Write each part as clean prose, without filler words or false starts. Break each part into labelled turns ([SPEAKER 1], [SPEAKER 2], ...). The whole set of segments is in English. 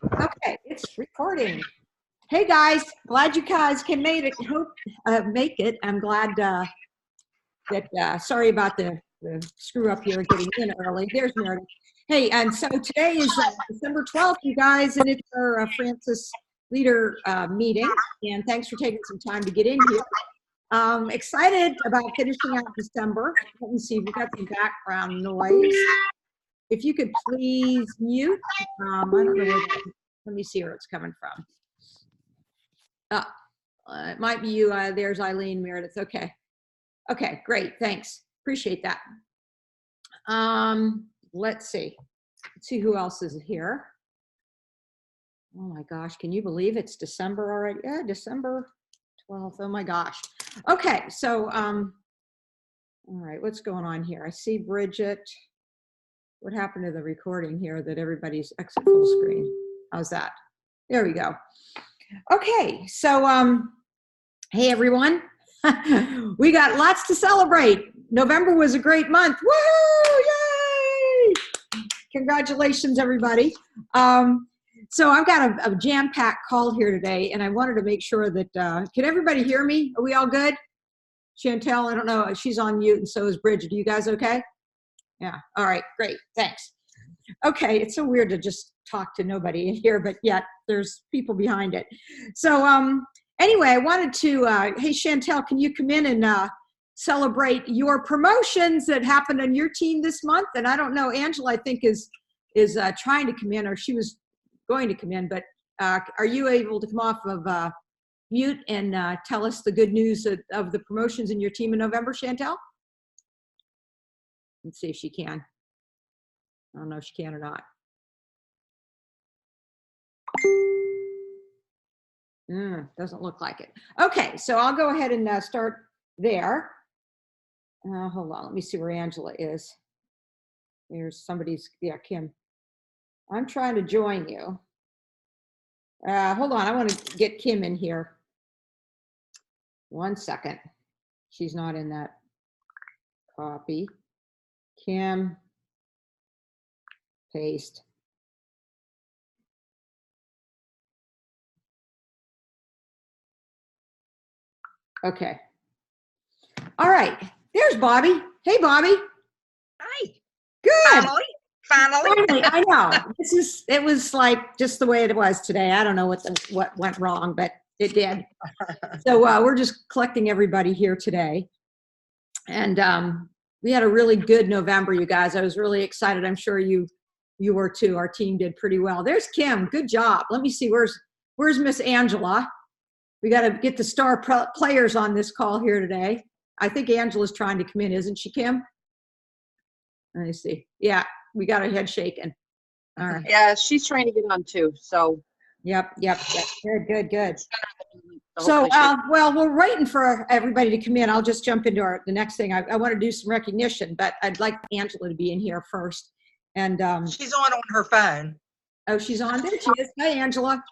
[SPEAKER 1] Okay, it's recording. Hey guys, glad you guys can make it. I'm glad sorry about the screw up here getting in early. There's Meredith. Hey, and so today is December 12th, you guys, and it's our Francis leader meeting. And thanks for taking some time to get in here. Excited about finishing out December. Let me see, we've got some background noise. If you could please mute. I don't know where let me see where it's coming from. It might be you. There's Eileen, Meredith. Okay. Okay, great. Thanks. Appreciate that. Let's see. Let's see who else is here. Oh my gosh, can you believe it's December already? Yeah, December 12th. Oh my gosh. Okay, so all right, what's going on here? I see Bridget. What happened to the recording here that everybody's exit full screen? How's that? There we go. Okay, so hey everyone. We got lots to celebrate. November was a great month. Woohoo! Yay! Congratulations, everybody. So I've got a jam-packed call here today, and I wanted to make sure that, can everybody hear me? Are we all good? Chantel, I don't know, she's on mute, and so is Bridget. Are you guys okay? Yeah, all right, great, thanks. Okay, it's so weird to just talk to nobody in here, but yet there's people behind it. So anyway, I wanted to, hey Chantel, can you come in and celebrate your promotions that happened on your team this month? And I don't know, Angela, I think is trying to come in, or she was going to come in, but are you able to come off of mute and tell us the good news of the promotions in your team in November, Chantel? Let's see if she can. I don't know if she can or not. Doesn't look like it. Okay, so I'll go ahead and start there. Hold on, let me see where Angela is. There's somebody's, yeah, Kim. I'm trying to join you. Hold on, I want to get Kim in here. 1 second. She's not in that copy. Kim, paste. Okay. All right. There's Bobby. Hey, Bobby.
[SPEAKER 2] Hi.
[SPEAKER 1] Good.
[SPEAKER 2] Finally.
[SPEAKER 1] I know. It was like just the way it was today. I don't know what went wrong, but it did. So we're just collecting everybody here today. And we had a really good November, you guys. I was really excited. I'm sure you were too. Our team did pretty well. There's Kim. Good job. Let me see. Where's Miss Angela? We got to get the star players on this call here today. I think Angela's trying to come in, isn't she, Kim? Let me see. Yeah, we got her head shaking. All right.
[SPEAKER 2] Yeah, she's trying to get on too. So.
[SPEAKER 1] Yep. Good. So, well, we're waiting for everybody to come in. I'll just jump into the next thing. I want to do some recognition, but I'd like Angela to be in here first. And
[SPEAKER 3] she's on her phone.
[SPEAKER 1] Oh, she's on. There she is. Hi, Angela.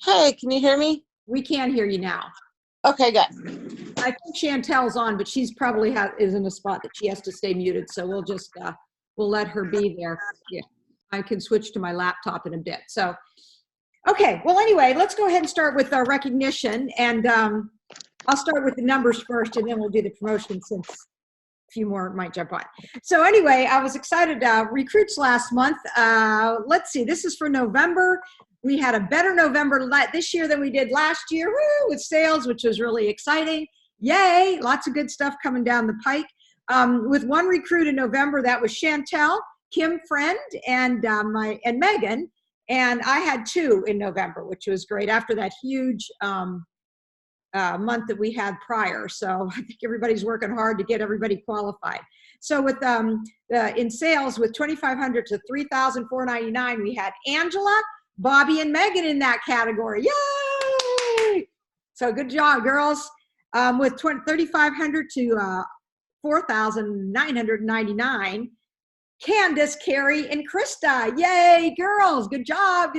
[SPEAKER 4] Hey, can you hear me?
[SPEAKER 1] We can hear you now.
[SPEAKER 4] Okay, good.
[SPEAKER 1] I think Chantel's on, but she's probably is in a spot that she has to stay muted. So we'll just we'll let her be there. Yeah, I can switch to my laptop in a bit. So, okay. Well, anyway, let's go ahead and start with our recognition, and I'll start with the numbers first, and then we'll do the promotion since a few more might jump on. So anyway, I was excited. Recruits last month. Let's see. This is for November. We had a better November this year than we did last year, woo, with sales, which was really exciting. Yay, lots of good stuff coming down the pike. With one recruit in November, that was Chantel, Kim Friend, and Megan. And I had two in November, which was great after that huge month that we had prior. So I think everybody's working hard to get everybody qualified. So with in sales, with 2,500 to 3,499, we had Angela, Bobby, and Megan in that category. Yay! So good job, girls. With 3,500 to 4,999, Candace, Carrie, and Krista. Yay, girls. Good job.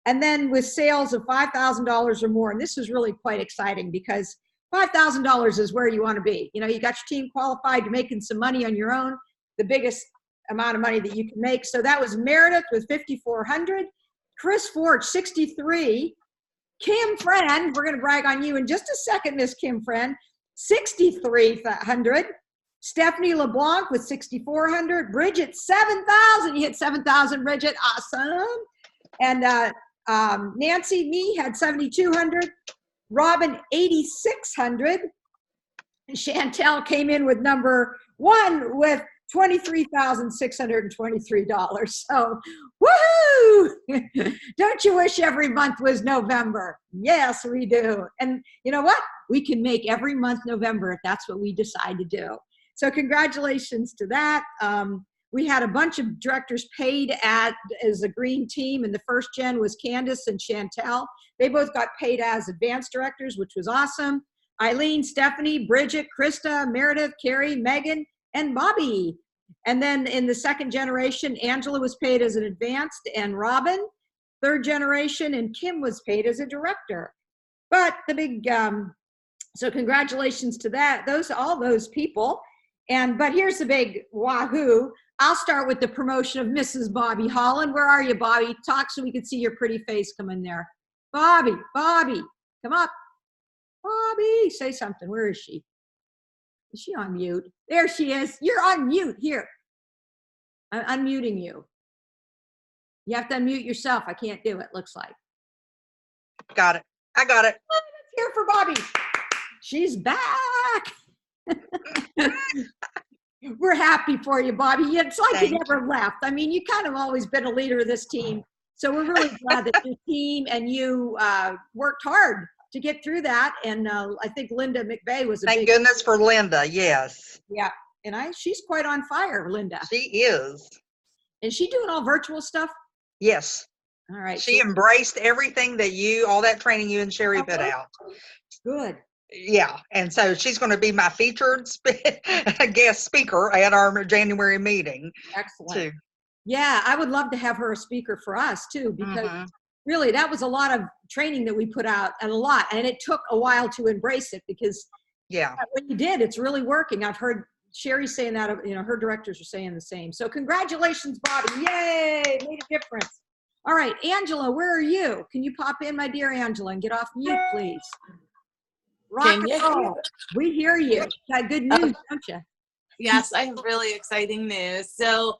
[SPEAKER 1] And then with sales of $5,000 or more, and this is really quite exciting because $5,000 is where you want to be. You know, you got your team qualified, you're making some money on your own, the biggest amount of money that you can make. So that was Meredith with 5,400. Chris Forge, 63. Kim Friend, we're going to brag on you in just a second, Miss Kim Friend, 6,300. Stephanie LeBlanc with 6,400. Bridget, 7,000. You hit 7,000, Bridget. Awesome. And Nancy, me, had 7,200. Robin, 8,600. Chantel came in with number 1 with $23,623. So, woohoo! Don't you wish every month was November? Yes, we do. And you know what? We can make every month November if that's what we decide to do. So congratulations to that. We had a bunch of directors paid as a green team, and the first gen was Candace and Chantel. They both got paid as advanced directors, which was awesome. Eileen, Stephanie, Bridget, Krista, Meredith, Carrie, Megan, and Bobby. And then in the second generation, Angela was paid as an advanced, and Robin. Third generation, and Kim was paid as a director. But the big, so congratulations to all those people. But here's the big wahoo. I'll start with the promotion of Mrs. Bobby Holland. Where are you, Bobby? Talk so we can see your pretty face come in there. Bobby, come up. Bobby, say something. Where is she? Is she on mute? There she is. You're on mute. Here. I'm unmuting you. You have to unmute yourself. I can't do it, looks like.
[SPEAKER 3] Got it. I got it.
[SPEAKER 1] Let's hear for Bobby. She's back. We're happy for you, Bobby. It's like you never left. I mean, you kind of always been a leader of this team. So we're really glad that your team and you worked hard to get through that. And I think Linda McVeigh was a
[SPEAKER 3] Thank goodness for Linda. Yes.
[SPEAKER 1] Yeah. And she's quite on fire, Linda.
[SPEAKER 3] She is.
[SPEAKER 1] Is she doing all virtual stuff?
[SPEAKER 3] Yes.
[SPEAKER 1] All right.
[SPEAKER 3] She embraced everything that all that training you and Sherry put out.
[SPEAKER 1] Good.
[SPEAKER 3] Yeah. And so she's going to be my featured guest speaker at our January meeting.
[SPEAKER 1] Excellent.
[SPEAKER 3] Too.
[SPEAKER 1] Yeah. I would love to have her a speaker for us too, because really that was a lot of training that we put out and it took a while to embrace it because when you did, it's really working. I've heard Sherry saying that, her directors are saying the same. So congratulations, Bobby. Yay, made a difference. All right, Angela, where are you? Can you pop in, my dear Angela, and get off mute, please? Rock and roll. We hear you. Got good news, don't you?
[SPEAKER 5] Yes, I have really exciting news. So,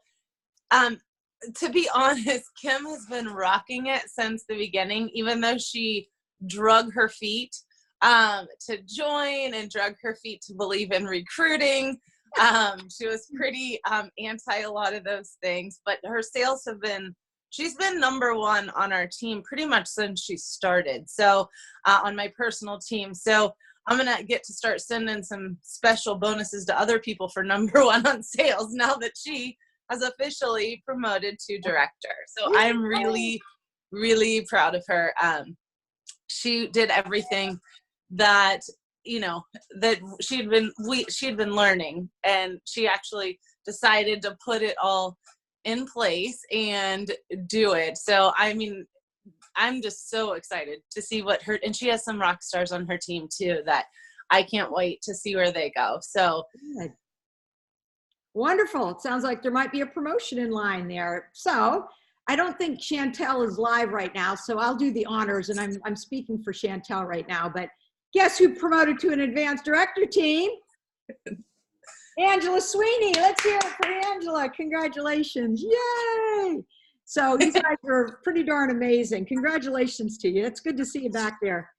[SPEAKER 5] to be honest, Kim has been rocking it since the beginning, even though she drug her feet to join and drug her feet to believe in recruiting. She was pretty anti a lot of those things, but her sales she's been number 1 on our team pretty much since she started. So on my personal team. So I'm going to get to start sending some special bonuses to other people for number 1 on sales now that she has officially promoted to director. So I'm really, really proud of her. She did everything that that she had been learning, and she actually decided to put it all in place and do it. So I mean, I'm just so excited to see and she has some rock stars on her team too that I can't wait to see where they go. So
[SPEAKER 1] good. Wonderful. It sounds like there might be a promotion in line there. So I don't think Chantel is live right now, so I'll do the honors, and I'm speaking for Chantel right now, but guess who promoted to an advanced director team? Angela Sweeney. Let's hear it for Angela. Congratulations. Yay. So you guys are pretty darn amazing. Congratulations to you. It's good to see you back there.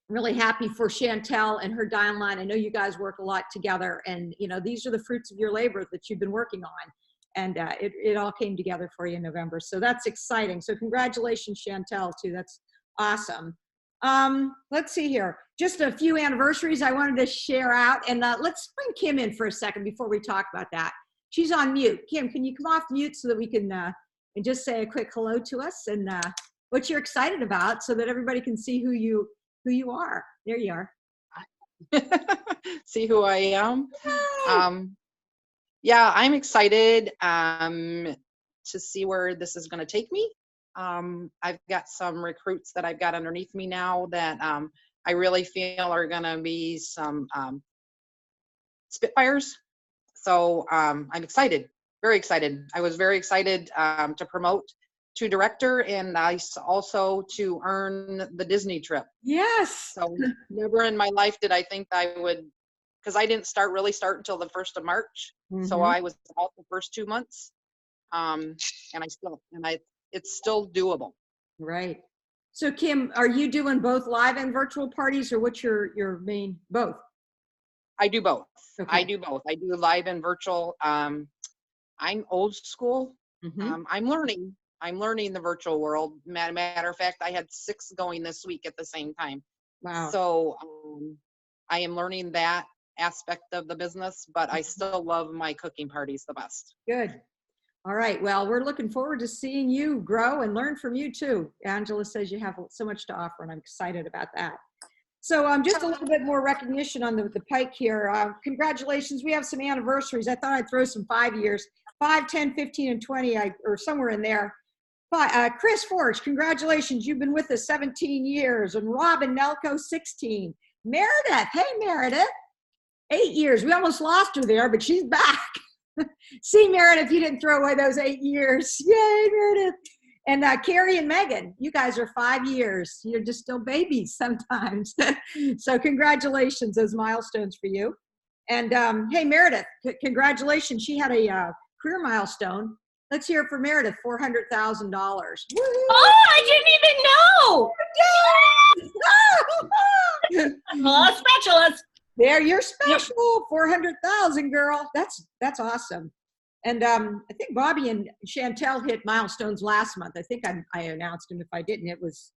[SPEAKER 1] Really happy for Chantel and her Downline. I know you guys work a lot together, and these are the fruits of your labor that you've been working on. And it all came together for you in November. So that's exciting. So congratulations, Chantel, too. That's awesome. Let's see here. Just a few anniversaries I wanted to share out, and let's bring Kim in for a second before we talk about that. She's on mute. Kim, can you come off mute so that we can and just say a quick hello to us and what you're excited about, so that everybody can see who you are. There you are.
[SPEAKER 6] See who I am. Yeah, I'm excited to see where this is going to take me. I've got some recruits that I've got underneath me now that I really feel are going to be some Spitfires. So I'm excited, very excited. I was very excited to promote to director, and also to earn the Disney trip.
[SPEAKER 1] Yes.
[SPEAKER 6] So never in my life did I think I would, because I didn't really start until the 1st of March. So
[SPEAKER 1] Mhm.
[SPEAKER 6] I was out the first 2 months. And it's still doable.
[SPEAKER 1] Right. So Kim, are you doing both live and virtual parties, or what's your main, both?
[SPEAKER 6] I do both. I
[SPEAKER 1] Okay.
[SPEAKER 6] do both. I do live and virtual. I'm old school.
[SPEAKER 1] Mhm.
[SPEAKER 6] I'm learning the virtual world. Matter of fact, I had 6 going this week at the same time.
[SPEAKER 1] Wow.
[SPEAKER 6] So I am learning that aspect of the business, but I still love my cooking parties the best.
[SPEAKER 1] Good. All right. Well, we're looking forward to seeing you grow and learn from you too. Angela says you have so much to offer, and I'm excited about that. So just a little bit more recognition on the pike here. Congratulations. We have some anniversaries. I thought I'd throw some 5 years, 5, 10, 15, and 20, or somewhere in there. But Chris Forge, congratulations. You've been with us 17 years. And Robin Nelko, 16. Meredith. Hey, Meredith. 8 years. We almost lost her there, but she's back. See, Meredith, you didn't throw away those 8 years. Yay, Meredith. And Carrie and Megan, you guys are 5 years. You're just still babies sometimes. So congratulations, those milestones for you. And hey, Meredith, congratulations. She had a career milestone. Let's hear it for Meredith, $400,000.
[SPEAKER 7] Oh, I didn't even know. Hello, specialist.
[SPEAKER 1] There, you're special. 400,000, girl. That's awesome. And I think Bobby and Chantel hit milestones last month. I think I announced them. If I didn't, it was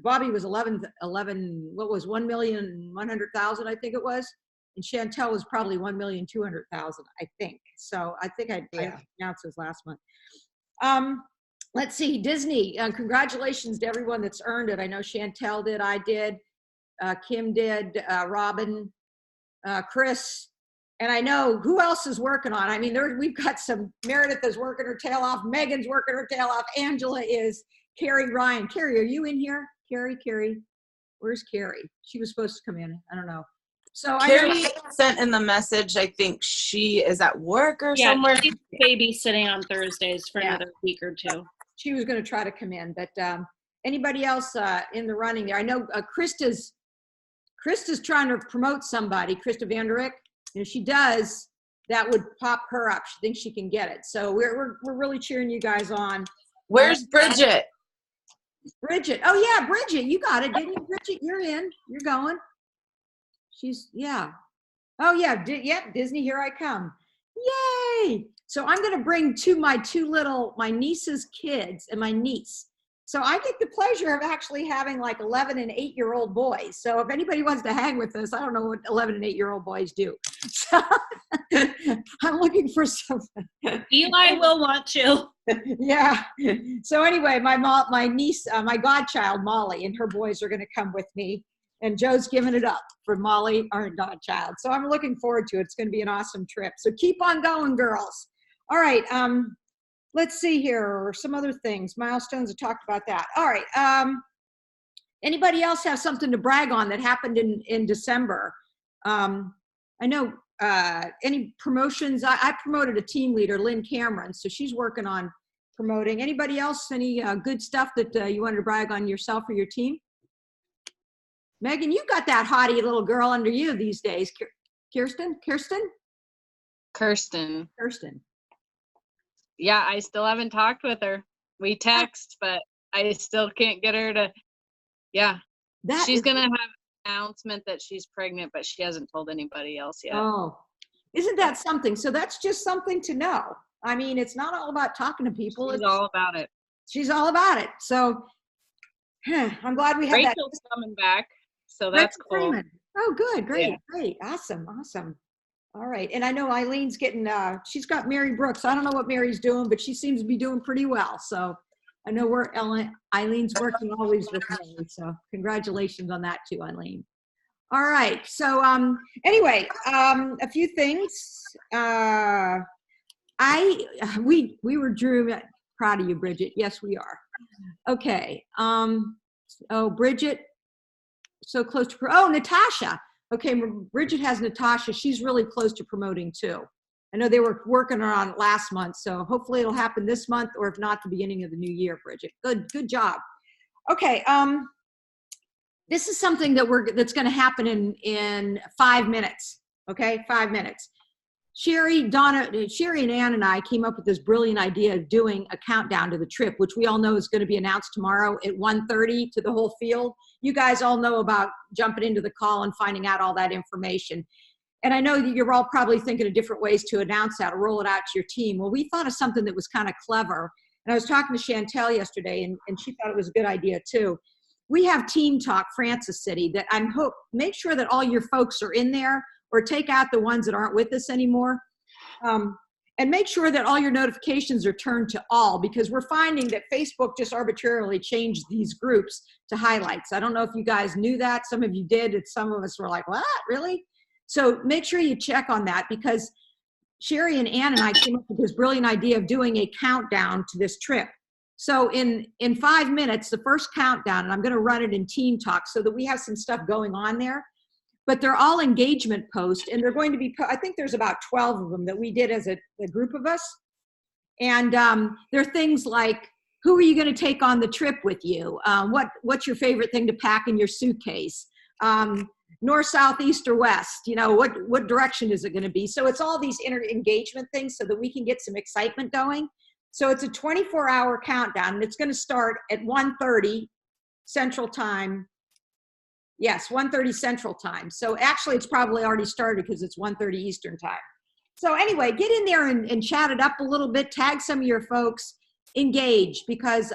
[SPEAKER 1] Bobby was 11. What was 1,100,000? I think it was, and Chantel was probably 1,200,000. I think so. I think I announced those last month. Let's see, Disney. Congratulations to everyone that's earned it. I know Chantel did. I did. Kim did, Robin, Chris, and I know who else is working on. I mean, we've got some, Meredith is working her tail off, Megan's working her tail off, Angela is, Carrie, Ryan. Carrie, are you in here? Carrie, where's Carrie? She was supposed to come in. I don't know. So
[SPEAKER 5] Carrie sent in the message, I think she is at work or somewhere.
[SPEAKER 7] She's babysitting on Thursdays for another week or two.
[SPEAKER 1] She was going to try to come in, but anybody else in the running there? I know Krista's trying to promote somebody, Krista Vanderick. And if she does, that would pop her up. She thinks she can get it. So we're really cheering you guys on.
[SPEAKER 5] Where's Bridget?
[SPEAKER 1] Bridget. Oh yeah, Bridget, you got it, didn't you? Bridget, you're in. You're going. Yeah. Oh yeah, Disney, here I come. Yay! So I'm going to bring my niece's kids and my niece. So I get the pleasure of actually having like 11 and 8-year-old boys. So if anybody wants to hang with us, I don't know what 11 and 8-year-old boys do. So I'm looking for some.
[SPEAKER 7] Eli will want to.
[SPEAKER 1] Yeah. So anyway, my niece, my godchild, Molly, and her boys are going to come with me. And Joe's giving it up for Molly, our godchild. So I'm looking forward to it. It's going to be an awesome trip. So keep on going, girls. All right. Let's see here, some other things. Milestones, I talked about that. All right. Anybody else have something to brag on that happened in December? I know any promotions. I promoted a team leader, Lynn Cameron, so she's working on promoting. Anybody else, any good stuff that you wanted to brag on yourself or your team? Megan, you got that haughty little girl under you these days. Kirsten?
[SPEAKER 8] Yeah, I still haven't talked with her. We text, but I still can't get her to, she's going to have an announcement that she's pregnant, but she hasn't told anybody else yet.
[SPEAKER 1] Oh, isn't that something? So that's just something to know. I mean, it's not all about talking to people.
[SPEAKER 8] She's all about it.
[SPEAKER 1] She's all about it. So I'm glad we have that.
[SPEAKER 8] Rachel's coming back, so that's cool.
[SPEAKER 1] Freeman. Oh, good. Great.
[SPEAKER 8] Yeah.
[SPEAKER 1] Great. Awesome. All right. And I know Eileen's getting, she's got Mary Brooks. I don't know what Mary's doing, but she seems to be doing pretty well. So I know Eileen's working always with me. So congratulations on that too, Eileen. All right. So anyway, a few things. We were proud of you, Bridget. Yes, we are. Okay. Bridget, so close to, Natasha. Okay, Bridget has Natasha. She's really close to promoting too. I know they were working on it last month, so hopefully it'll happen this month, or if not, the beginning of the new year, Bridget. Good job. Okay, this is something that's going to happen in 5 minutes. Okay, 5 minutes. Sherry and Ann and I came up with this brilliant idea of doing a countdown to the trip, which we all know is going to be announced tomorrow at 1:30 to the whole field. You guys all know about jumping into the call and finding out all that information. And I know that you're all probably thinking of different ways to announce that or roll it out to your team. Well, we thought of something that was kind of clever. And I was talking to Chantel yesterday, and she thought it was a good idea too. We have Team Talk Francis City that make sure that all your folks are in there, or take out the ones that aren't with us anymore. And make sure that all your notifications are turned to all, because we're finding that Facebook just arbitrarily changed these groups to highlights. I don't know if you guys knew that. Some of you did, and some of us were like, what, really? So make sure you check on that, because Sherry and Ann and I came up with this brilliant idea of doing a countdown to this trip. So in 5 minutes, the first countdown, and I'm going to run it in Team Talk so that we have some stuff going on there. But they're all engagement posts, and they're going to be, I think there's about 12 of them that we did as a group of us. And they're things like, who are you going to take on the trip with you? What's your favorite thing to pack in your suitcase? North, south, east, or west? You know, what direction is it going to be? So it's all these engagement things so that we can get some excitement going. So it's a 24-hour countdown, and it's going to start at 1:30 Central Time. Yes, 1:30 Central Time. So actually, it's probably already started because it's 1:30 Eastern Time. So anyway, get in there and chat it up a little bit. Tag some of your folks. Engage, because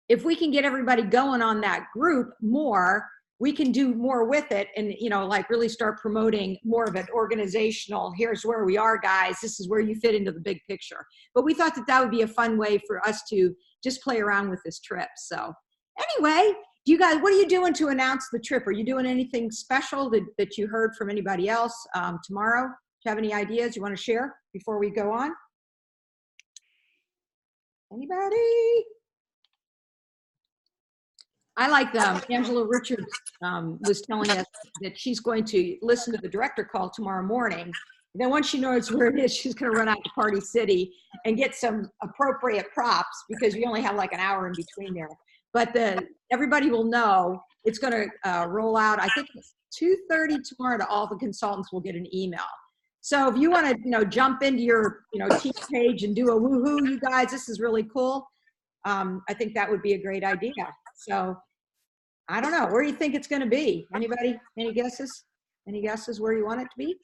[SPEAKER 1] if we can get everybody going on that group more, we can do more with it, and like really start promoting more of an organizational, here's where we are, guys, this is where you fit into the big picture. But we thought that would be a fun way for us to just play around with this trip. So anyway, you guys, what are you doing to announce the trip? Are you doing anything special that you heard from anybody else tomorrow? Do you have any ideas you want to share before we go on? Anybody? I like them. Angela Richards was telling us that she's going to listen to the director call tomorrow morning. And then once she knows where it is, she's going to run out to Party City and get some appropriate props, because we only have like an hour in between there. But everybody will know it's going to roll out. I think it's 2:30 tomorrow to all the consultants will get an email. So if you want to, jump into your, team page and do a woohoo, you guys, this is really cool. I think that would be a great idea. So I don't know. Where do you think it's going to be? Anybody? Any guesses? Any guesses where you want it to be?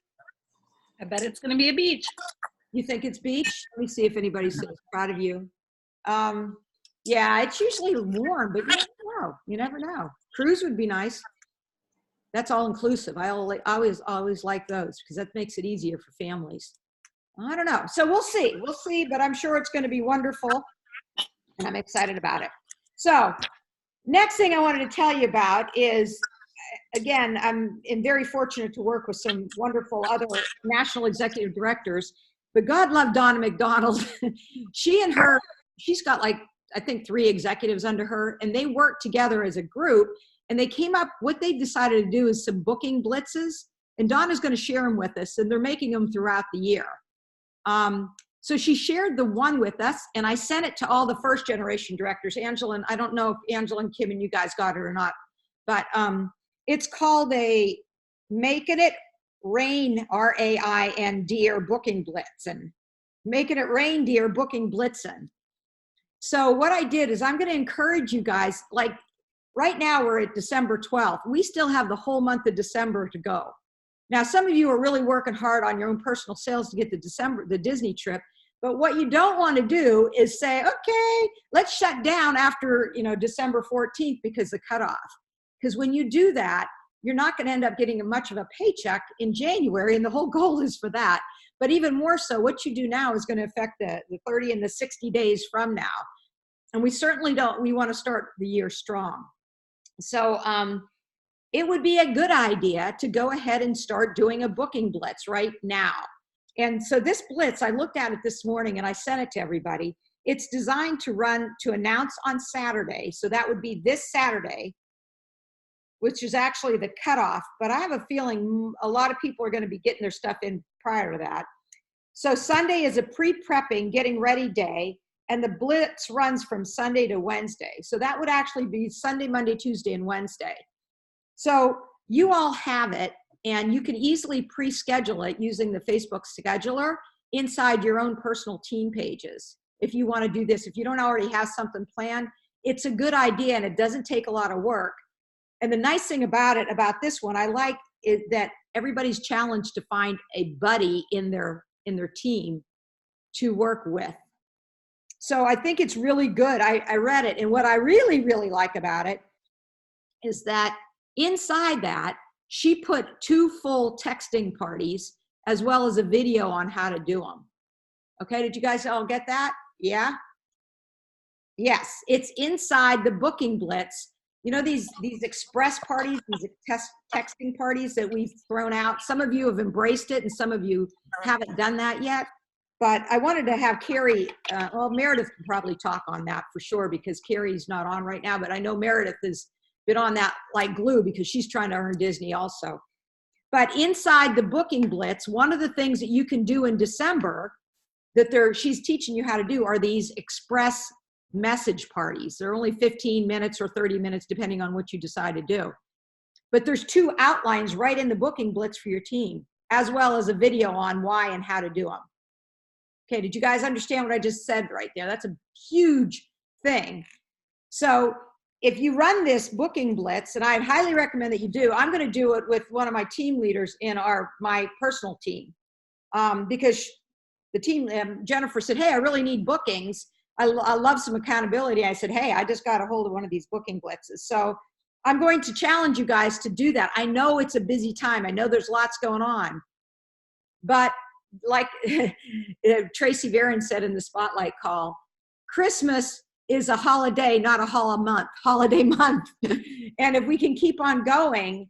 [SPEAKER 7] I bet it's going to be a beach.
[SPEAKER 1] You think it's beach? Let me see if anybody's proud of you. Yeah, it's usually warm, but you never know. You never know. Cruise would be nice. That's all inclusive. I always like those, because that makes it easier for families. I don't know. So we'll see. We'll see, but I'm sure it's going to be wonderful, and I'm excited about it. So next thing I wanted to tell you about is, again, I'm very fortunate to work with some wonderful other national executive directors, but God love Donna McDonald. She's got like, I think 3 executives under her, and they work together as a group, and they came up, what they decided to do is some booking blitzes, and Donna's going to share them with us, and they're making them throughout the year. So she shared the one with us, and I sent it to all the first generation directors. Angela, and I don't know if Angela and Kim and you guys got it or not, but it's called a Making It Rain, RAIN, Dear Booking Blitzen. Making It Rain, Dear Booking Blitzen. So what I did is I'm going to encourage you guys, like right now we're at December 12th. We still have the whole month of December to go. Now, some of you are really working hard on your own personal sales to get the Disney trip. But what you don't want to do is say, okay, let's shut down after, December 14th because the cutoff. Because when you do that, you're not going to end up getting much of a paycheck in January. And the whole goal is for that. But even more so, what you do now is going to affect the 30 and the 60 days from now. And we certainly we want to start the year strong. So it would be a good idea to go ahead and start doing a booking blitz right now. And so this blitz, I looked at it this morning and I sent it to everybody. It's designed to announce on Saturday. So that would be this Saturday, which is actually the cutoff. But I have a feeling a lot of people are going to be getting their stuff in prior to that. So Sunday is a pre-prepping, getting ready day, and the blitz runs from Sunday to Wednesday. So that would actually be Sunday, Monday, Tuesday, and Wednesday. So you all have it, and you can easily pre-schedule it using the Facebook scheduler inside your own personal team pages. If you want to do this, if you don't already have something planned, it's a good idea and it doesn't take a lot of work. And the nice thing about it, about this one, I like is that everybody's challenged to find a buddy in their team to work with. So I think it's really good. I read it, and what I really, really like about it is that inside that, she put 2 full texting parties as well as a video on how to do them. Okay, did you guys all get that? Yeah? Yes, it's inside the booking blitz. You know, these express parties, these texting parties that we've thrown out. Some of you have embraced it and some of you haven't done that yet. But I wanted to have Carrie, well, Meredith can probably talk on that for sure because Carrie's not on right now, but I know Meredith has been on that like glue because she's trying to earn Disney also. But inside the booking blitz, one of the things that you can do in December that she's teaching you how to do are these express message parties. They're only 15 minutes or 30 minutes, depending on what you decide to do. But there's 2 outlines right in the booking blitz for your team, as well as a video on why and how to do them. Okay, did you guys understand what I just said right there? That's a huge thing. So if you run this booking blitz, and I highly recommend that you do, I'm going to do it with one of my team leaders in my personal team because the team, Jennifer said, hey, I really need bookings. I love some accountability. I said, hey, I just got a hold of one of these booking blitzes. So I'm going to challenge you guys to do that. I know it's a busy time. I know there's lots going on. But like Tracy Varon said in the Spotlight call, Christmas is a holiday, not a holiday month. And if we can keep on going,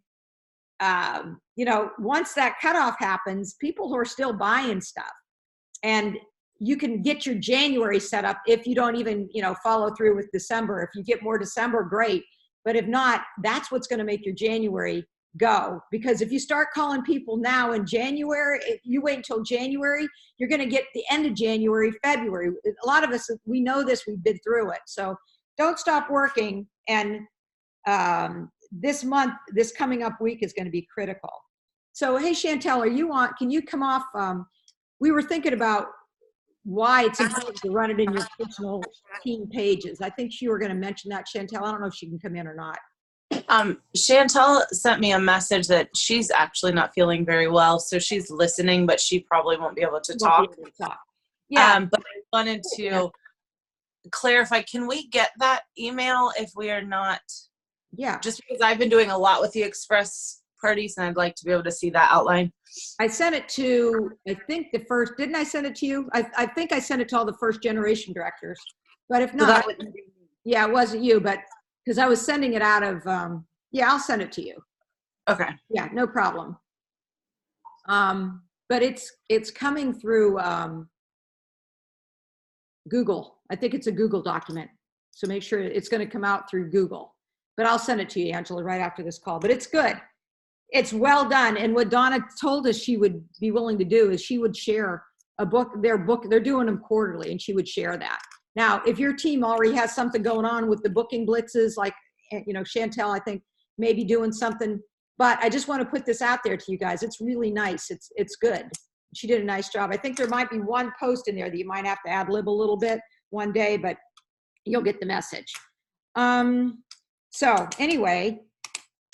[SPEAKER 1] you know, once that cutoff happens, people who are still buying stuff. And you can get your January set up if you don't even, you know, follow through with December. If you get more December, great. But if not, that's what's going to make your January go. Because if you start calling people now in January, if you wait until January, you're going to get the end of January, February. A lot of us, we know this, we've been through it. So don't stop working. And this month, this coming up week is going to be critical. So, hey, Chantel, are you on? Can you come off? We were thinking about why it's important to run it in your personal team pages. I think you were going to mention that, Chantel. I don't know if she can come in or not.
[SPEAKER 5] Chantel sent me a message that she's actually not feeling very well, so she's listening, but she probably won't be able to talk.
[SPEAKER 1] Yeah.
[SPEAKER 5] But I wanted to clarify, can we get that email if we are not?
[SPEAKER 1] Yeah.
[SPEAKER 5] Just because I've been doing a lot with the express parties and I'd like to be able to see that outline.
[SPEAKER 1] I sent it to, I think the first, didn't I send it to you? I think I sent it to all the first generation directors, but if not, yeah, it wasn't you, but because I was sending it out of, yeah, I'll send it to you.
[SPEAKER 5] Okay.
[SPEAKER 1] Yeah, no problem. But it's coming through Google. I think it's a Google document. So make sure it's going to come out through Google, but I'll send it to you, Angela, right after this call, but it's good. It's well done. And what Donna told us she would be willing to do is she would share a book, they're doing them quarterly, and she would share that. Now, if your team already has something going on with the booking blitzes, like, you know, Chantel, I think maybe doing something, but I just want to put this out there to you guys. It's really nice. It's good. She did a nice job. I think there might be one post in there that you might have to ad lib a little bit one day, but you'll get the message. So anyway,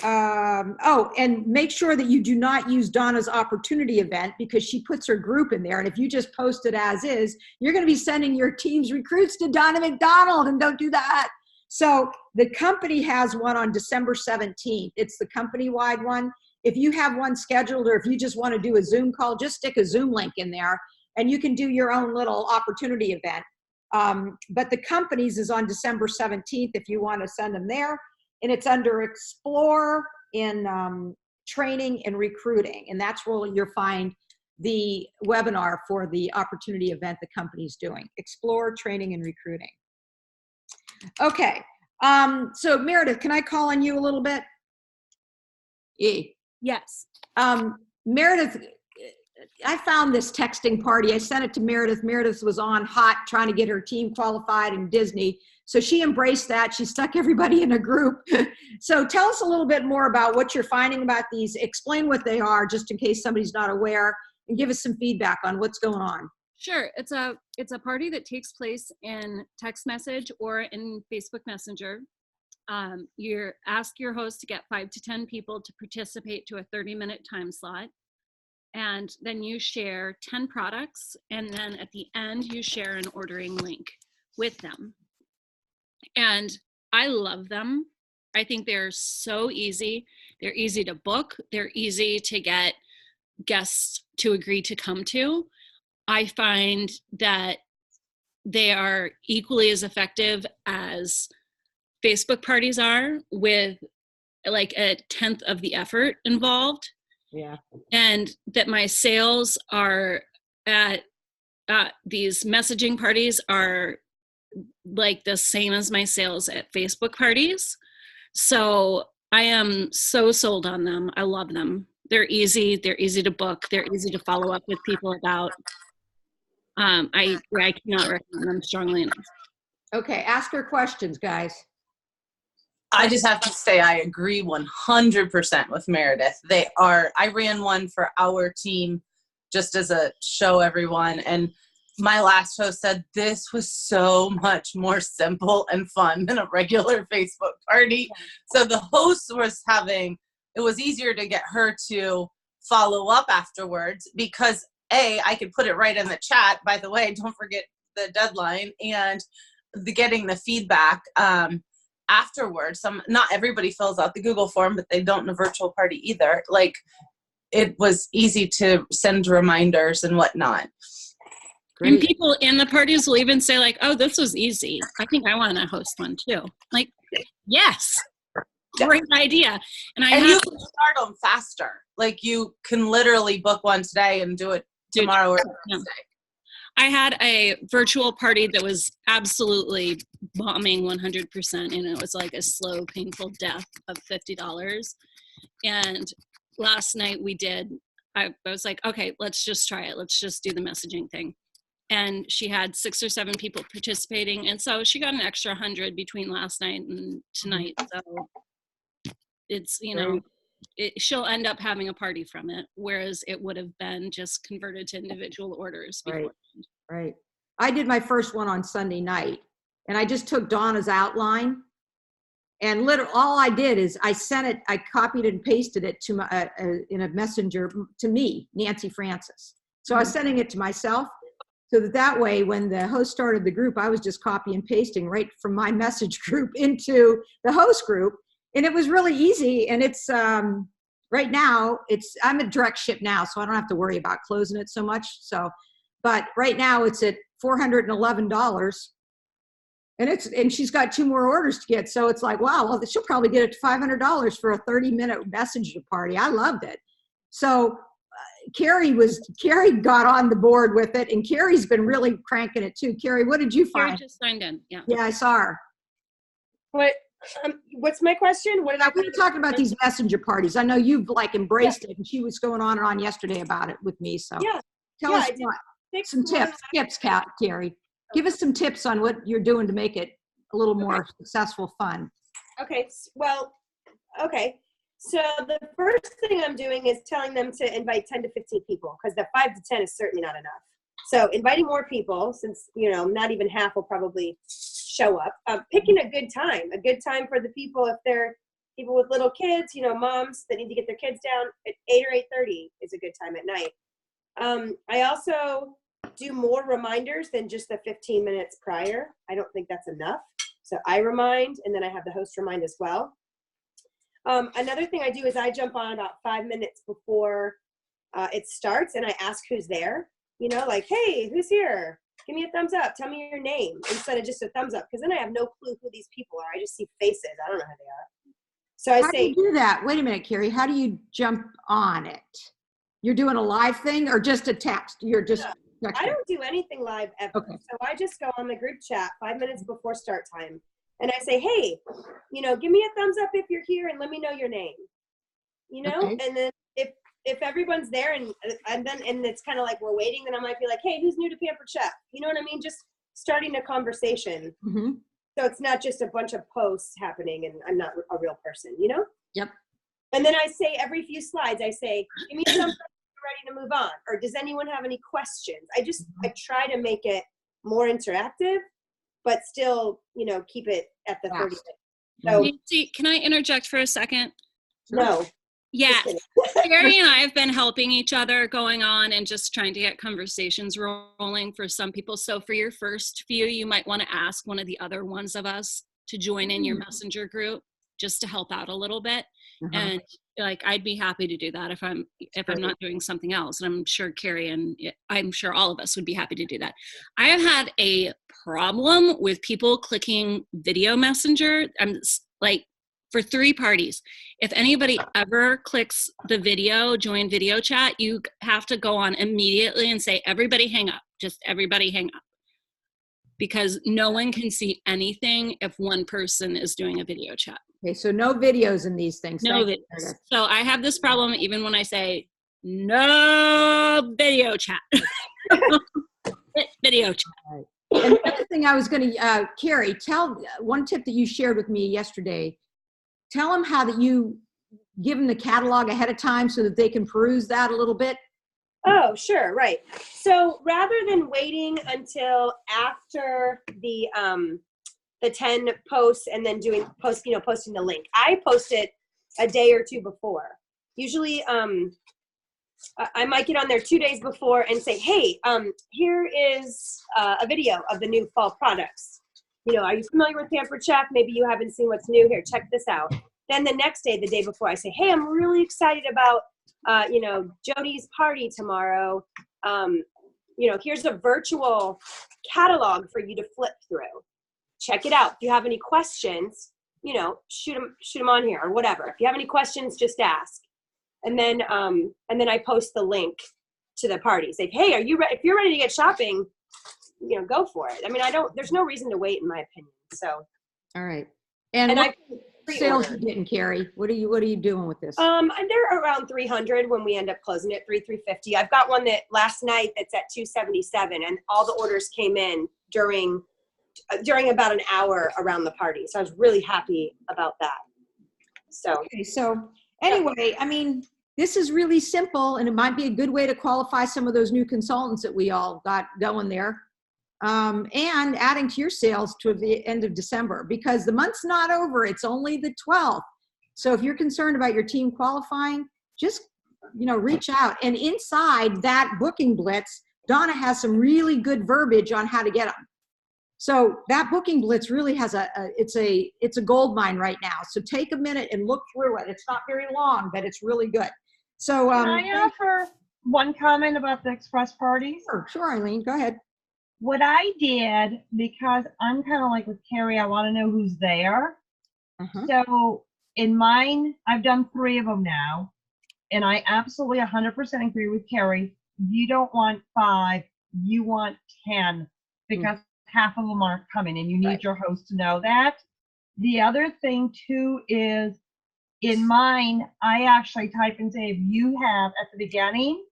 [SPEAKER 1] oh, and make sure that you do not use Donna's opportunity event because she puts her group in there. And if you just post it as is, you're going to be sending your team's recruits to Donna McDonald, and don't do that. So the company has one on December 17th. It's the company-wide one. If you have one scheduled, or if you just want to do a Zoom call, just stick a Zoom link in there and you can do your own little opportunity event. But the company's is on December 17th if you want to send them there. And it's under Explore in Training and Recruiting. And that's where you'll find the webinar for the opportunity event the company's doing. Explore, Training, and Recruiting. Okay. So Meredith, can I call on you a little bit?
[SPEAKER 7] Yes.
[SPEAKER 1] Meredith, I found this texting party. I sent it to Meredith. Meredith was on hot trying to get her team qualified in Disney. So she embraced that. She stuck everybody in a group. So tell us a little bit more about what you're finding about these. Explain what they are, just in case somebody's not aware, and give us some feedback on what's going on.
[SPEAKER 7] Sure. It's a party that takes place in text message or in Facebook Messenger. You ask your host to get 5 to 10 people to participate to a 30-minute time slot. And then you share 10 products. And then at the end, you share an ordering link with them. And I love them. I think they're so easy. They're easy to book. They're easy to get guests to agree to come to. I find that they are equally as effective as Facebook parties are, with like a 10th of the effort involved.
[SPEAKER 1] Yeah.
[SPEAKER 7] And that my sales are at these messaging parties are like the same as my sales at Facebook parties. So I am so sold on them. I love them. They're easy to book. They're easy to follow up with people about. I cannot recommend them strongly enough.
[SPEAKER 1] Okay, ask her questions, guys.
[SPEAKER 5] I just have to say I agree 100% with Meredith. I ran one for our team just as a show everyone, and my last host said this was so much more simple and fun than a regular Facebook party. So the host it was easier to get her to follow up afterwards because I could put it right in the chat, by the way, don't forget the deadline, and getting the feedback afterwards. Not everybody fills out the Google form, but they don't in a virtual party either. Like, it was easy to send reminders and whatnot.
[SPEAKER 1] Great.
[SPEAKER 7] And people in the parties will even say like, oh, this was easy. I think I want to host one too. Like, yes, great idea. And
[SPEAKER 5] you can start them faster. Like, you can literally book one today and do it tomorrow or Wednesday.
[SPEAKER 7] I had a virtual party that was absolutely bombing 100%, and it was like a slow, painful death of $50. And last night I was like, okay, let's just try it. Let's just do the messaging thing. And she had 6 or 7 people participating. And so she got an extra 100 between last night and tonight. So it's, she'll end up having a party from it, whereas it would have been just converted to individual orders before.
[SPEAKER 1] Right. I did my first one on Sunday night, and I just took Donna's outline, and literally all I did is I copied and pasted it to my in a messenger to me, Nancy Francis. So I was sending it to myself, so that way when the host started the group, I was just copy and pasting right from my message group into the host group. And it was really easy. And it's right now I'm at direct ship now, so I don't have to worry about closing it so much. So, but right now it's at $411, and she's got 2 more orders to get. So it's like, wow, well, she'll probably get it to $500 for a 30-minute messenger party. I loved it. So Carrie got on the board with it, and Carrie's been really cranking it too. Carrie, what did you find?
[SPEAKER 7] Carrie just signed in. Yeah.
[SPEAKER 1] Yeah, I saw her.
[SPEAKER 2] What's my question? What did
[SPEAKER 1] We were talking about these messenger parties. I know you've like embraced it, and she was going on and on yesterday about it with me. So tell us some tips, Carrie. Give us some tips on what you're doing to make it a little more successful, fun.
[SPEAKER 9] Okay. Well, okay. So the first thing I'm doing is telling them to invite 10 to 15 people, because the 5 to 10 is certainly not enough. So inviting more people, since, not even half will probably show up. Picking a good time for the people. If they're people with little kids, moms that need to get their kids down at 8 or 8:30 is a good time at night. I also do more reminders than just the 15 minutes prior. I don't think that's enough. So I remind, and then I have the host remind as well. Another thing I do is I jump on about 5 minutes before it starts, and I ask who's there. Like, hey, who's here? Give me a thumbs up. Tell me your name, instead of just a thumbs up, because then I have no clue who these people are. I just see faces. I don't know who they are. So I
[SPEAKER 1] How do you do that? Wait a minute, Carrie. How do you jump on it? You're doing a live thing or just a text? You're just
[SPEAKER 9] I don't do anything live ever.
[SPEAKER 1] Okay.
[SPEAKER 9] So I just go on the group chat 5 minutes before start time, and I say, hey, give me a thumbs up if you're here, and let me know your name.
[SPEAKER 1] Okay.
[SPEAKER 9] And then if everyone's there and it's kind of like we're waiting, then I might be like, hey, who's new to Pampered Chef? You know what I mean? Just starting a conversation.
[SPEAKER 1] Mm-hmm.
[SPEAKER 9] So it's not just a bunch of posts happening and I'm not a real person, you know?
[SPEAKER 1] Yep.
[SPEAKER 9] And then I say every few slides, I say, give me something you're ready to move on. Or does anyone have any questions? I try to make it more interactive, but still, keep it at the 30 minutes. So
[SPEAKER 7] Nancy, can I interject for a second?
[SPEAKER 9] no.
[SPEAKER 7] Yeah, Carrie and I have been helping each other going on and just trying to get conversations rolling for some people. So for your first few, you might want to ask one of the other ones of us to join in your messenger group just to help out a little bit. And like, I'd be happy to do that if I'm not doing something else. And I'm sure Carrie and I'm sure all of us would be happy to do that. I have had a problem with people clicking video messenger. I'm like, for 3 parties. If anybody ever clicks the video, join video chat, you have to go on immediately and say, everybody hang up. Just everybody hang up. Because no one can see anything if one person is doing a video chat.
[SPEAKER 1] Okay, so no videos in these things.
[SPEAKER 7] No videos. So I have this problem even when I say, no video chat. Video chat.
[SPEAKER 1] Right. And the other thing I was going to, Carrie, tell one tip that you shared with me yesterday. Tell them how that you give them the catalog ahead of time so that they can peruse that a little bit.
[SPEAKER 9] Oh, sure. Right. So rather than waiting until after the 10 posts and then posting the link, I post it a day or 2 before. Usually, I might get on there 2 days before and say, hey, here is a video of the new fall products. Are you familiar with Pampered Chef? Maybe you haven't seen what's new. Here, check this out. Then the next day, the day before, I say, hey, I'm really excited about, Jody's party tomorrow. Here's a virtual catalog for you to flip through. Check it out. If you have any questions, shoot them on here or whatever. If you have any questions, just ask. And then I post the link to the party. Say, hey, are you ready? If you're ready to get shopping, go for it. I mean, there's no reason to wait in my opinion. So.
[SPEAKER 1] All right. And what sales you getting, Carrie? What are you doing with this?
[SPEAKER 9] They're around 300 when we end up closing it, 350. I've got one that last night that's at 277 and all the orders came in during about an hour around the party. So I was really happy about that. So.
[SPEAKER 1] Okay. So anyway, I mean, this is really simple and it might be a good way to qualify some of those new consultants that we all got going there. And adding to your sales to the end of December, because the month's not over. It's only the 12th. So if you're concerned about your team qualifying, just, reach out. And inside that booking blitz, Donna has some really good verbiage on how to get them. So that booking blitz really has it's a gold mine right now. So take a minute and look through it. It's not very long, but it's really good. So,
[SPEAKER 2] can I offer one comment about the express parties?
[SPEAKER 1] Sure, Eileen, go ahead.
[SPEAKER 2] What I did, because I'm kind of like with Carrie, I want to know who's there. So in mine, I've done 3 of them now. And I absolutely 100% agree with Carrie. You don't want 5, you want 10, because half of them aren't coming and you need your host to know that. The other thing too is in mine, I actually type and say, if you have at the beginning,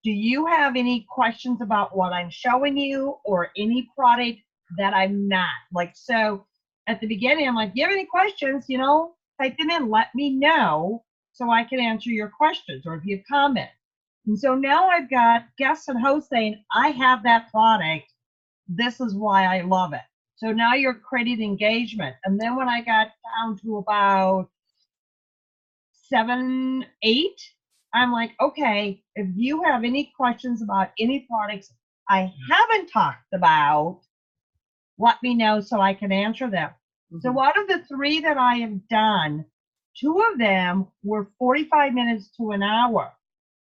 [SPEAKER 2] do you have any questions about what I'm showing you or any product that I'm not? Like, so at the beginning, I'm like, do you have any questions? Type them in, let me know so I can answer your questions or if you have comments. And so now I've got guests and hosts saying, I have that product. This is why I love it. So now you're creating engagement. And then when I got down to about 7, 8, I'm like, okay, if you have any questions about any products I haven't talked about, let me know so I can answer them. So out of the 3 that I have done, 2 of them were 45 minutes to an hour.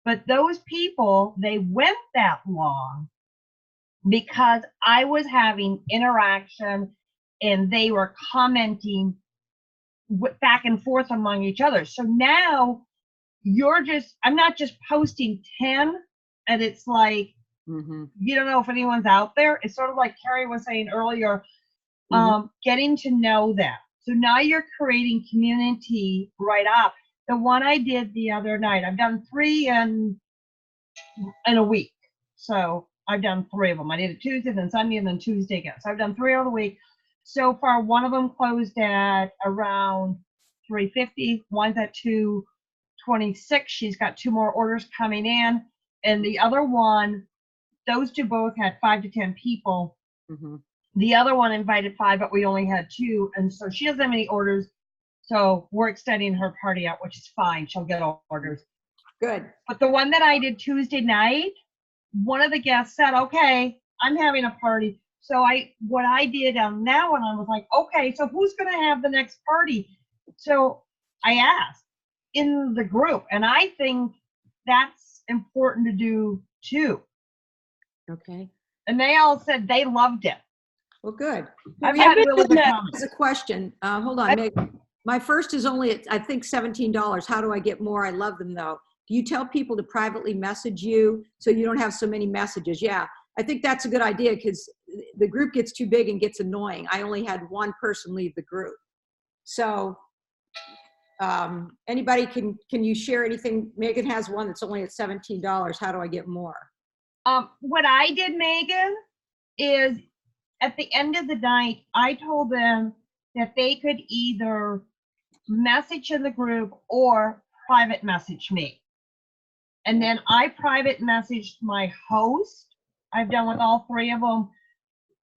[SPEAKER 2] But those people, they went that long because I was having interaction and they were commenting back and forth among each other. So now I'm not just posting 10 and it's like, you don't know if anyone's out there. It's sort of like Carrie was saying earlier, getting to know them. So now you're creating community right up. The one I did the other night, I've done 3 in a week. So I've done 3 of them. I did it Tuesday, then Sunday, and then Tuesday again. So I've done 3 over the week. So far, one of them closed at around 350. One's at 226. She's got 2 more orders coming in. And the other one, those 2 both had 5 to 10 people.
[SPEAKER 1] Mm-hmm.
[SPEAKER 2] The other one invited 5, but we only had 2. And so she doesn't have any orders. So we're extending her party out, which is fine. She'll get orders.
[SPEAKER 1] Good.
[SPEAKER 2] But the one that I did Tuesday night, one of the guests said, okay, I'm having a party. So what I did on that one, I was like, okay, so who's going to have the next party? So I asked in the group, and I think that's important to do too.
[SPEAKER 1] Okay.
[SPEAKER 2] And they all said they loved it.
[SPEAKER 1] Well, good.
[SPEAKER 2] I've had really good comments.
[SPEAKER 1] There's a question. Hold on, Meg. My first is only, I think, $17. How do I get more? I love them though. Do you tell people to privately message you so you don't have so many messages? Yeah, I think that's a good idea because the group gets too big and gets annoying. I only had one person leave the group. So anybody can you share anything? Megan has one that's only at $17. How do I get more?
[SPEAKER 2] What I did, Megan, is at the end of the night, I told them that they could either message in the group or private message me. And then I private messaged my host. I've done with all 3 of them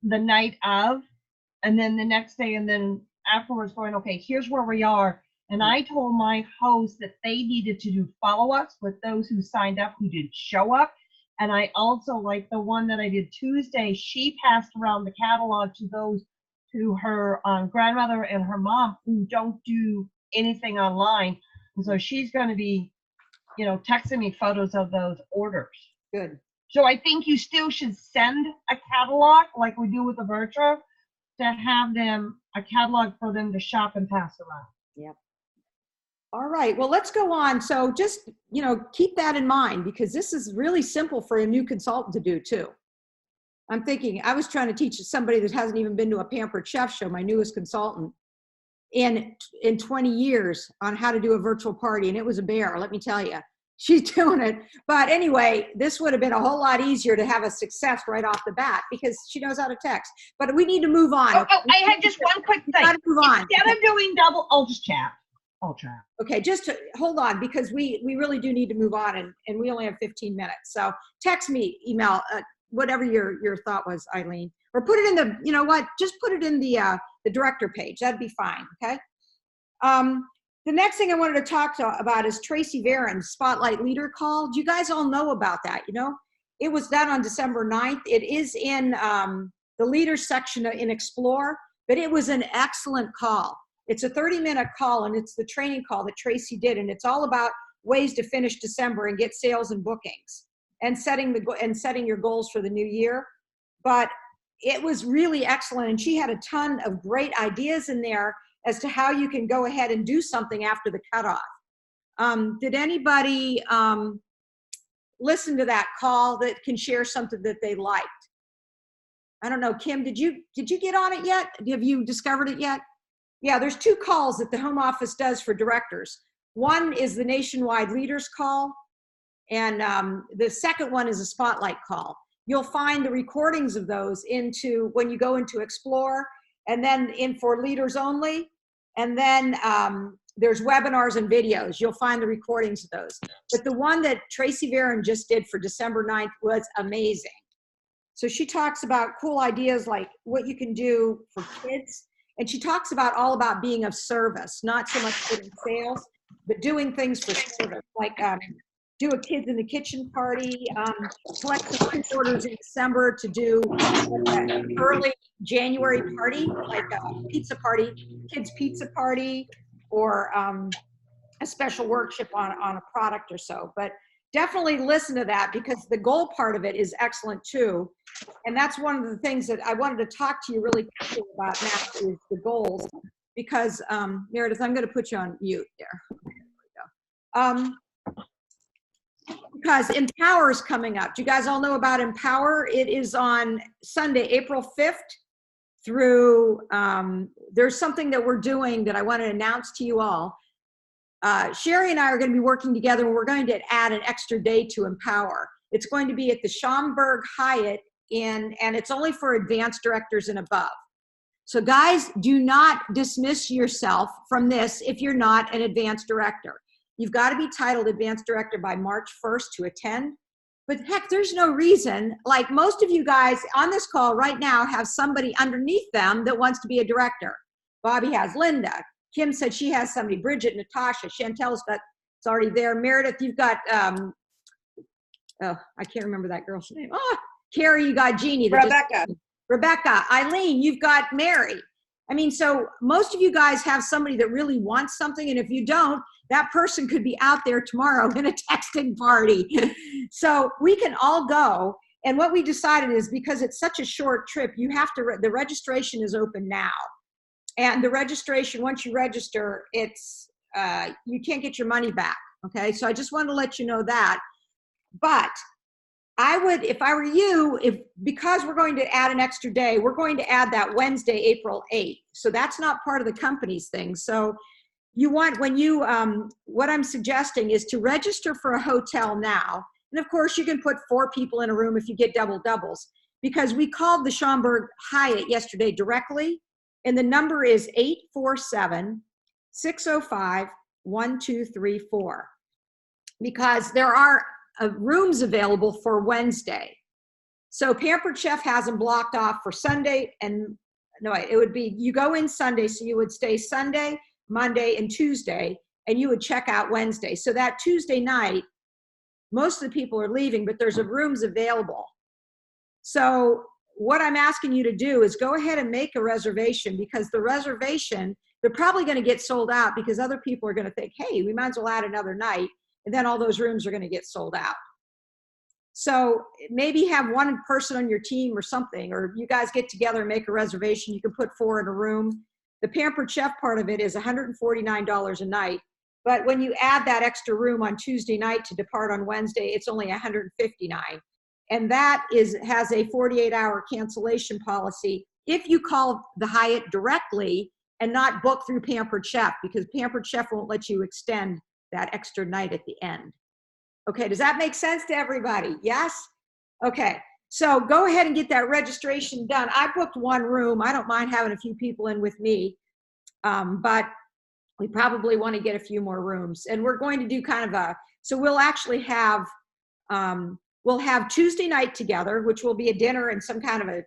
[SPEAKER 2] the night of, and then the next day, and then afterwards going, okay, here's where we are. And I told my host that they needed to do follow-ups with those who signed up who didn't show up. And I also, like the one that I did Tuesday, she passed around the catalog to those, to her grandmother and her mom who don't do anything online. And so she's going to be, texting me photos of those orders.
[SPEAKER 1] Good.
[SPEAKER 2] So I think you still should send a catalog like we do with the virtual to have them, a catalog for them to shop and pass around.
[SPEAKER 1] Yep. All right, well, let's go on. So just, keep that in mind because this is really simple for a new consultant to do too. I'm thinking, I was trying to teach somebody that hasn't even been to a Pampered Chef show, my newest consultant, in 20 years on how to do a virtual party. And it was a bear, let me tell you. She's doing it. But anyway, this would have been a whole lot easier to have a success right off the bat because she knows how to text. But we need to move on.
[SPEAKER 2] Oh, I had just one quick thing.
[SPEAKER 1] Got to move on.
[SPEAKER 2] Instead of doing double, I'll just chat. I'll chat.
[SPEAKER 1] Okay, hold on because we really do need to move on and we only have 15 minutes. So text me, email, whatever your thought was, Eileen. Or put it in the, just put it in the director page. That'd be fine, okay? The next thing I wanted to talk about is Tracy Varen's Spotlight Leader Call. Do you guys all know about that? It was done on December 9th. It is in the leaders section in Explore, but it was an excellent call. It's a 30-minute call, and it's the training call that Tracy did, and it's all about ways to finish December and get sales and bookings and setting your goals for the new year. But it was really excellent, and she had a ton of great ideas in there as to how you can go ahead and do something after the cutoff. Did anybody listen to that call that can share something that they liked? I don't know, Kim, did you get on it yet? Have you discovered it yet? Yeah, there's 2 calls that the home office does for directors. One is the nationwide leaders call, and the second one is a spotlight call. You'll find the recordings of those when you go into Explore, and then in for leaders only. And then there's webinars and videos. You'll find the recordings of those. But the one that Tracy Varen just did for December 9th was amazing. So she talks about cool ideas like what you can do for kids. And she talks all about being of service, not so much getting sales, but doing things for service, like do a kids in the kitchen party, collect some food orders in December to do an early January party, like a pizza party, kids pizza party, or a special workshop on a product or so. But definitely listen to that because the goal part of it is excellent too. And that's one of the things that I wanted to talk to you really quickly about now is the goals. Because Meredith, I'm going to put you on mute there. There we go. Because Empower is coming up. Do you guys all know about Empower? It is on Sunday, April 5th through, there's something that we're doing that I want to announce to you all. Sherry and I are going to be working together, and we're going to add an extra day to Empower. It's going to be at the Schaumburg Hyatt, and it's only for advanced directors and above. So guys, do not dismiss yourself from this if you're not an advanced director. You've got to be titled advanced director by March 1st to attend. But heck, there's no reason, like most of you guys on this call right now have somebody underneath them that wants to be a director. Bobby has Linda. Kim said she has somebody, Bridget, Natasha, Chantel's got, it's already there. Meredith, you've got, oh, I can't remember that girl's name. Oh, Carrie, you got Jeannie. Rebecca, Eileen, you've got Mary. I mean, so most of you guys have somebody that really wants something, and if you don't, that person could be out there tomorrow in a texting party. So we can all go, and what we decided is because it's such a short trip, you have to, the registration is open now. And the registration, once you register, it's, you can't get your money back, okay? So I just wanted to let you know that. But I would, if I were you, because we're going to add an extra day, we're going to add that Wednesday, April 8th. So that's not part of the company's thing. So you want, when you, what I'm suggesting is to register for a hotel now. And of course you can put 4 people in a room if you get doubles, because we called the Schaumburg Hyatt yesterday directly, and the number is 847-605-1234, because there are rooms available for Wednesday. So Pampered Chef has them blocked off for Sunday, and no, it would be, you go in Sunday, so you would stay Sunday, Monday, and Tuesday, and you would check out Wednesday. So that Tuesday night, most of the people are leaving, but there's rooms available. So what I'm asking you to do is go ahead and make a reservation, because the reservation, they're probably going to get sold out because other people are going to think, hey, we might as well add another night. And then all those rooms are going to get sold out. So maybe have one person on your team or something, or you guys get together and make a reservation. You can put 4 in a room. The Pampered Chef part of it is $149 a night. But when you add that extra room on Tuesday night to depart on Wednesday, it's only $159. And that has a 48-hour cancellation policy if you call the Hyatt directly and not book through Pampered Chef, because Pampered Chef won't let you extend that extra night at the end. Okay, does that make sense to everybody? Yes? Okay, so go ahead and get that registration done. I booked 1 room. I don't mind having a few people in with me, but we probably want to get a few more rooms. And we're going to do kind of so we'll actually have, we'll have Tuesday night together, which will be a dinner and some kind of a,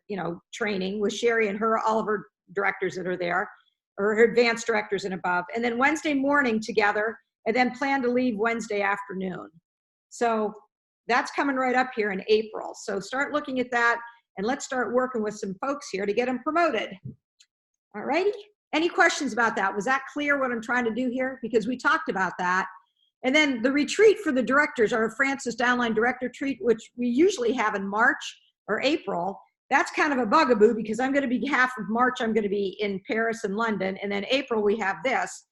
[SPEAKER 1] training with Sherry and all of her directors that are there, or her advanced directors and above. And then Wednesday morning together, and then plan to leave Wednesday afternoon. So that's coming right up here in April. So start looking at that, and let's start working with some folks here to get them promoted. All righty. Any questions about that? Was that clear what I'm trying to do here? Because we talked about that. And then the retreat for the directors, our Francis Downline Director Retreat, which we usually have in March or April. That's kind of a bugaboo, because I'm going to be half of March, I'm going to be in Paris and London. And then April, we have this.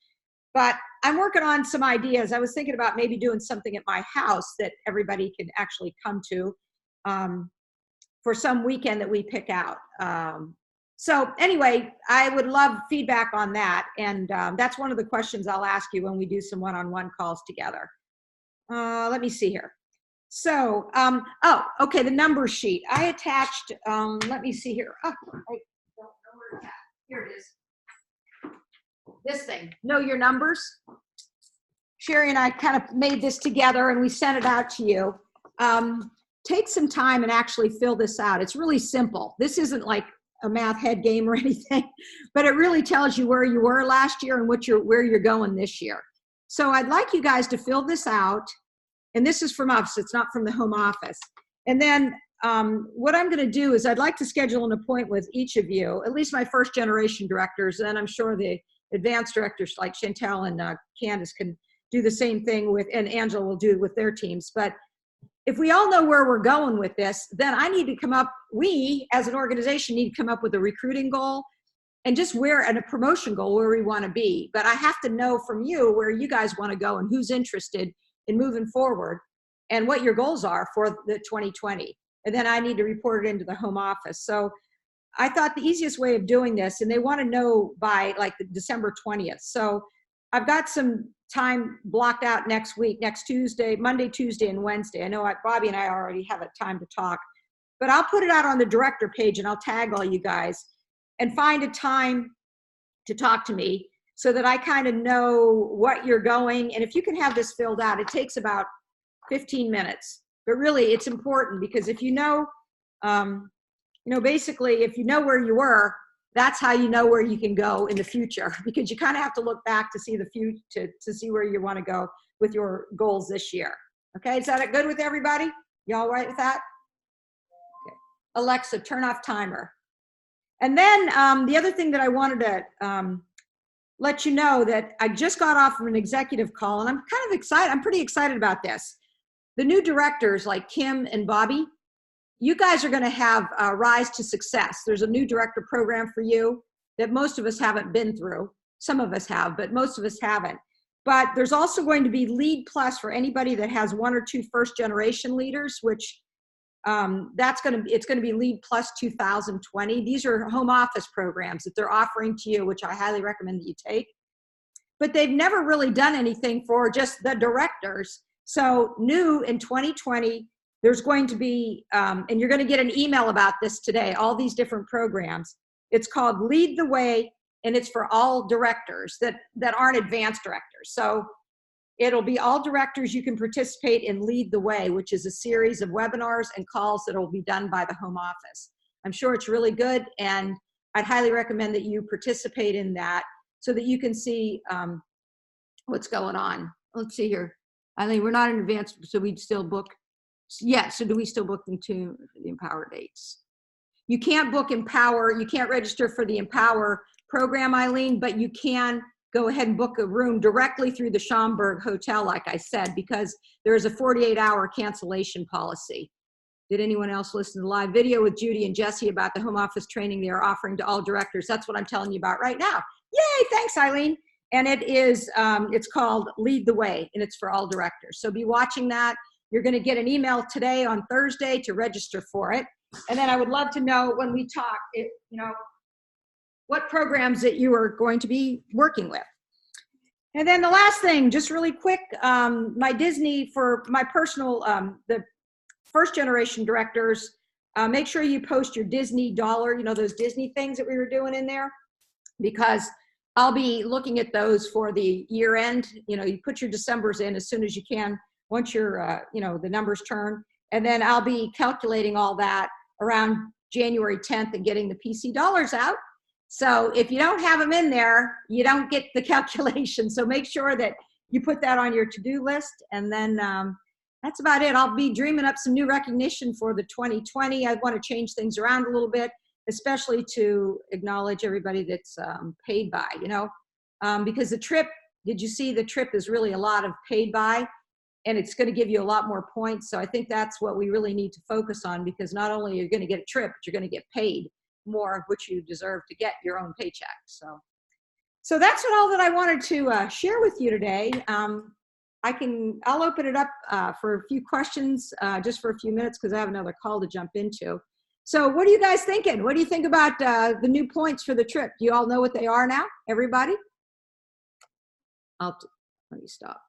[SPEAKER 1] But I'm working on some ideas. I was thinking about maybe doing something at my house that everybody can actually come to for some weekend that we pick out. So anyway, I would love feedback on that. And that's one of the questions I'll ask you when we do some one-on-one calls together. Let me see here. So, oh, okay, the number sheet. I attached, let me see here. Oh, I don't know where it's at. Here it is. This thing, know your numbers. Sherry and I kind of made this together and we sent it out to you. Take some time and actually fill this out. It's really simple. This isn't like a math head game or anything, but it really tells you where you were last year and where you're going this year. So I'd like you guys to fill this out. And this is from us, it's not from the home office. And then what I'm going to do is I'd like to schedule an appointment with each of you, at least my first generation directors, and I'm sure the advanced directors like Chantel and Candace can do the same thing with, and Angela will do with their teams. But if we all know where we're going with this, then I need to come up, we as an organization need to come up with a recruiting goal and just and a promotion goal where we want to be. But I have to know from you where you guys want to go and who's interested in moving forward and what your goals are for the 2020. And then I need to report it into the home office. So I thought the easiest way of doing this, and they want to know by like December 20th. So I've got some time blocked out next week, next Tuesday, Monday, Tuesday, and Wednesday. I know Bobby and I already have a time to talk, but I'll put it out on the director page and I'll tag all you guys and find a time to talk to me so that I kind of know what you're going. And if you can have this filled out, it takes about 15 minutes, but really it's important because if you know, basically if you know where you were, that's how you know where you can go in the future, because you kind of have to look back to see the future, to see where you want to go with your goals this year. Okay, is that good with everybody? You all right with that? Okay. Alexa, turn off timer. And then the other thing that I wanted to let you know that I just got off of an executive call, and I'm kind of excited. I'm pretty excited about this. The new directors like Kim and Bobby, you guys are going to have Rise to Success. There's a new director program for you that most of us haven't been through. Some of us have, but most of us haven't. But there's also going to be Lead Plus for anybody that has 1 or 2 first generation leaders, which it's going to be Lead Plus 2020. These are home office programs that they're offering to you, which I highly recommend that you take. But they've never really done anything for just the directors. So new in 2020, there's going to be, and you're going to get an email about this today, all these different programs. It's called Lead the Way, and it's for all directors that aren't advanced directors. So it'll be all directors. You can participate in Lead the Way, which is a series of webinars and calls that will be done by the home office. I'm sure it's really good, and I'd highly recommend that you participate in that so that you can see what's going on. Let's see here. Eileen, we're not in advance, so we'd still book. Yeah, so do we still book them to the Empower dates? You can't book Empower, you can't register for the Empower program, Eileen, but you can go ahead and book a room directly through the Schaumburg Hotel, like I said, because there is a 48-hour cancellation policy. Did anyone else listen to the live video with Judy and Jesse about the home office training they are offering to all directors? That's what I'm telling you about right now. Yay, thanks, Eileen. And it is, it's called Lead the Way, and it's for all directors. So be watching that. You're going to get an email today on Thursday to register for it. And then I would love to know when we talk, what programs that you are going to be working with. And then the last thing, just really quick, my Disney for my personal, the first generation directors, make sure you post your Disney dollar, those Disney things that we were doing in there, because I'll be looking at those for the year end. You put your Decembers in as soon as you can, once your, the numbers turn, and then I'll be calculating all that around January 10th and getting the PC dollars out. So if you don't have them in there, you don't get the calculation. So make sure that you put that on your to-do list. And then that's about it. I'll be dreaming up some new recognition for the 2020. I want to change things around a little bit, especially to acknowledge everybody that's paid by, because the trip, did you see the trip is really a lot of paid by, and it's going to give you a lot more points. So I think that's what we really need to focus on, because not only are you going to get a trip, but you're going to get paid more, of which you deserve to get your own paycheck. So that's all that I wanted to share with you today. I'll open it up for a few questions, just for a few minutes, because I have another call to jump into. So what are you guys thinking? What do you think about the new points for the trip? Do you all know what they are now, everybody? Let me stop.